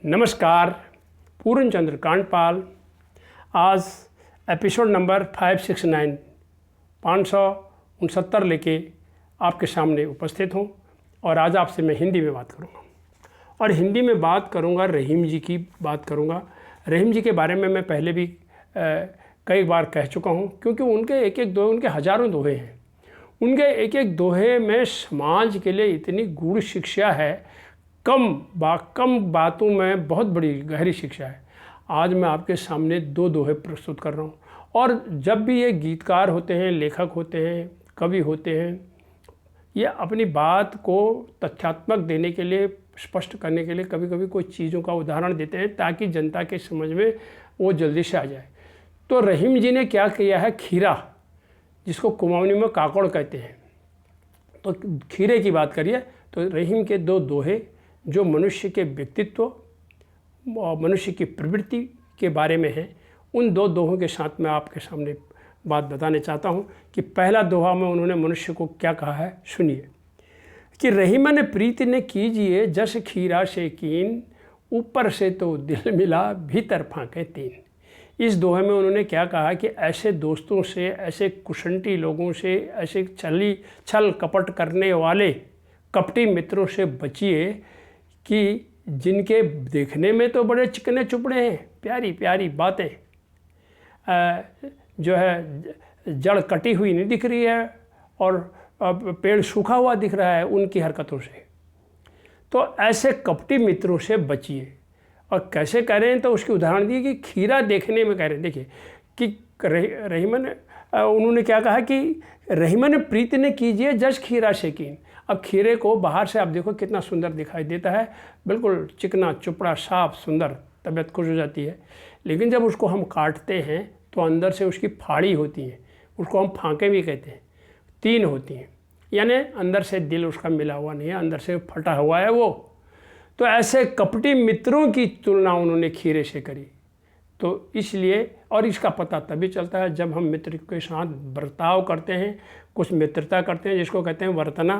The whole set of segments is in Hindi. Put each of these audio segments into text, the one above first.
नमस्कार, पूर्ण चंद्र कांडपाल। आज एपिसोड नंबर 569 569 लेके आपके सामने उपस्थित हूँ और आज आपसे मैं हिंदी में बात करूँगा और हिंदी में बात करूँगा रहीम जी की बात करूँगा। रहीम जी के बारे में मैं पहले भी कई बार कह चुका हूँ, क्योंकि उनके एक एक दोहे, उनके हज़ारों दोहे हैं। उनके एक एक दोहे में समाज के लिए इतनी गूढ़ शिक्षा है, कम बातों में बहुत बड़ी गहरी शिक्षा है। आज मैं आपके सामने दो दोहे प्रस्तुत कर रहा हूँ और जब भी ये गीतकार होते हैं, लेखक होते हैं, कवि होते हैं, ये अपनी बात को तथ्यात्मक देने के लिए, स्पष्ट करने के लिए कभी कभी कोई चीज़ों का उदाहरण देते हैं ताकि जनता के समझ में वो जल्दी से आ जाए। तो रहीम जी ने क्या किया है, खीरा, जिसको कुमाऊनी में काकड़ कहते हैं, तो खीरे की बात करिए तो रहीम के दो दोहे जो मनुष्य के व्यक्तित्व और मनुष्य की प्रवृत्ति के बारे में है, उन दो दोहों के साथ मैं आपके सामने बात बताने चाहता हूँ कि पहला दोहा में उन्होंने मनुष्य को क्या कहा है, सुनिए कि रहीमन प्रीति ने कीजिए जस खीरा से कीन, ऊपर से तो दिल मिला भीतर फांके तीन। इस दोहे में उन्होंने क्या कहा कि ऐसे दोस्तों से, ऐसे कुशंटी लोगों से, ऐसे छल कपट करने वाले कपटी मित्रों से बचिए कि जिनके देखने में तो बड़े चिकने चुपड़े हैं, प्यारी प्यारी बातें, जो है जड़ कटी हुई नहीं दिख रही है और पेड़ सूखा हुआ दिख रहा है उनकी हरकतों से। तो ऐसे कपटी मित्रों से बचिए। और कैसे कह रहे हैं, तो उसकी उदाहरण दी कि खीरा देखने में कह रहे हैं। देखिए कि रहीमन, उन्होंने क्या कहा कि रहीमन प्रीति ने कीजिए जस खीरा से कीन। अब खीरे को बाहर से आप देखो कितना सुंदर दिखाई देता है, बिल्कुल चिकना चुपड़ा साफ सुंदर, तबीयत खुश हो जाती है। लेकिन जब उसको हम काटते हैं तो अंदर से उसकी फाड़ी होती है, उसको हम फांके भी कहते हैं, तीन होती हैं, यानी अंदर से दिल उसका मिला हुआ नहीं है, अंदर से फटा हुआ है वो। तो ऐसे कपटी मित्रों की तुलना उन्होंने खीरे से करी। तो इसलिए, और इसका पता तभी चलता है जब हम मित्र के साथ बर्ताव करते हैं, कुछ मित्रता करते हैं, जिसको कहते हैं वर्तना।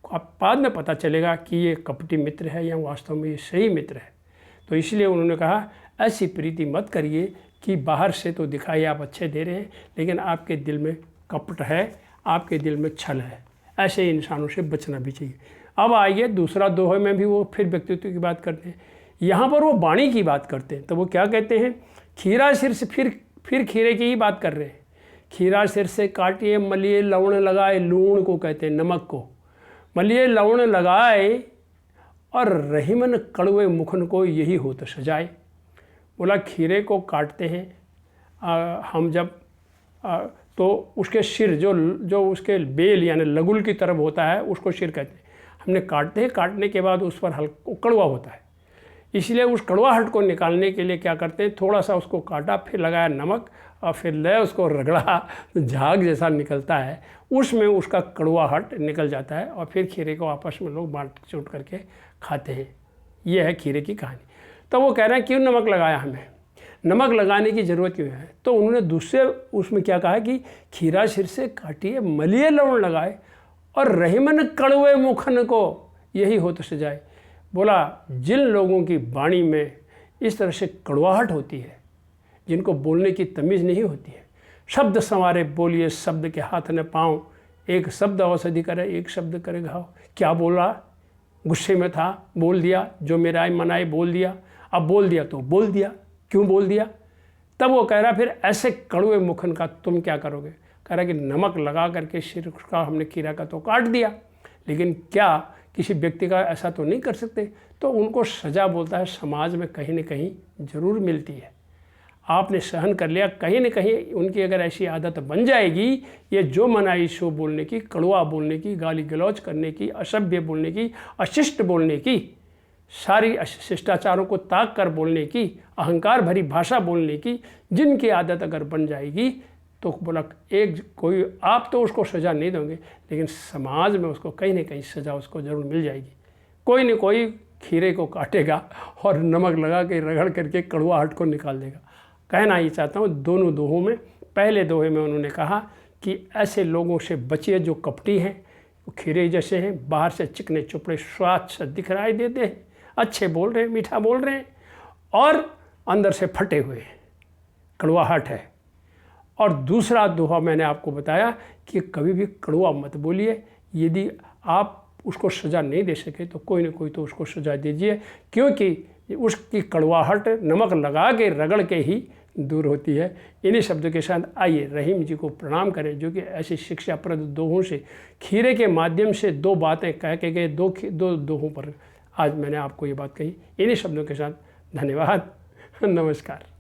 आप बाद में पता चलेगा कि ये कपटी मित्र है या वास्तव में ये सही मित्र है। तो इसलिए उन्होंने कहा ऐसी प्रीति मत करिए कि बाहर से तो दिखाई आप अच्छे दे रहे हैं लेकिन आपके दिल में कपट है, आपके दिल में छल है। ऐसे इंसानों से बचना भी चाहिए। अब आइए दूसरा दोहे में भी वो फिर व्यक्तित्व की बात करते हैं। यहाँ पर वो वाणी की बात करते हैं। तो वो क्या कहते हैं, खीरा सिर से फिर खीरे की ही बात कर रहे हैं। खीरा सिर से काटिए मलिए लवण लगाए, लूण को कहते हैं, नमक को, मलिए लवण लगाए और रहीमन कड़वे मुखन को यही होत सजाए। बोला खीरे को काटते हैं हम जब तो उसके सिर जो उसके बेल यानी लगुल की तरफ होता है उसको सिर कहते हैं। हमने काटते हैं, काटने के बाद उस पर हल्का कड़वा होता है, इसलिए उस कड़वाहट को निकालने के लिए क्या करते हैं, थोड़ा सा उसको काटा, फिर लगाया नमक और फिर ले उसको रगड़ा, झाग जैसा निकलता है, उसमें उसका कड़वाहट निकल जाता है और फिर खीरे को आपस में लोग बांट चूट करके खाते हैं। ये है खीरे की कहानी। तो वो कह रहे हैं क्यों नमक लगाया, हमें नमक लगाने की ज़रूरत क्यों है। तो उन्होंने दूसरे उसमें क्या कहा कि खीरा सिर से काटिए मलिए लवण लगाए और रहीमन कड़वे मुखन को यही हो तो सजाए। बोला जिन लोगों की वाणी में इस तरह से कड़वाहट होती है, जिनको बोलने की तमीज़ नहीं होती है, शब्द संवारे बोलिए शब्द के हाथ न पाँव, एक शब्द औषधि करे एक शब्द करे घाव। क्या बोला, गुस्से में था बोल दिया, जो मेरा आए मनाए बोल दिया, अब बोल दिया तो बोल दिया, क्यों बोल दिया। तब वो कह रहा फिर ऐसे कड़वे मुखन का तुम क्या करोगे। कह रहा कि नमक लगा करके सिर का हमने खीरा का तो काट दिया, लेकिन क्या किसी व्यक्ति का ऐसा तो नहीं कर सकते। तो उनको सज़ा बोलता है समाज में कहीं न कहीं ज़रूर मिलती है। आपने सहन कर लिया, कहीं न कहीं उनकी अगर ऐसी आदत बन जाएगी, ये जो मनाई सो बोलने की, कड़वा बोलने की, गाली गलौज करने की, असभ्य बोलने की, अशिष्ट बोलने की, सारी शिष्टाचारों को ताक कर बोलने की, अहंकार भरी भाषा बोलने की, जिनकी आदत अगर बन जाएगी तो बोला एक कोई आप तो उसको सज़ा नहीं दोगे, लेकिन समाज में उसको कहीं ना कहीं सज़ा उसको ज़रूर मिल जाएगी। कोई न कोई खीरे को काटेगा और नमक लगा के रगड़ करके कड़वाहट को निकाल देगा। कहना ही चाहता हूँ दोनों दोहों में, पहले दोहे में उन्होंने कहा कि ऐसे लोगों से बचिए जो कपटी हैं, खीरे जैसे हैं, बाहर से चिकने चुपड़े स्वाद से दिखलाई देते हैं, अच्छे बोल रहे हैं, मीठा बोल रहे हैं, और अंदर से फटे हुए हैं, कड़वाहट है। और दूसरा दोहा मैंने आपको बताया कि कभी भी कड़वा मत बोलिए। यदि आप उसको सज़ा नहीं दे सके तो कोई ना कोई तो उसको सज़ा दीजिए, क्योंकि उसकी कड़वाहट नमक लगा के रगड़ के ही दूर होती है। इन्हीं शब्दों के साथ आइए रहीम जी को प्रणाम करें, जो कि ऐसी शिक्षाप्रद दोहों से, खीरे के माध्यम से दो बातें कह के गए, दो दोहों पर आज मैंने आपको ये बात कही। इन्हीं शब्दों के साथ धन्यवाद, नमस्कार।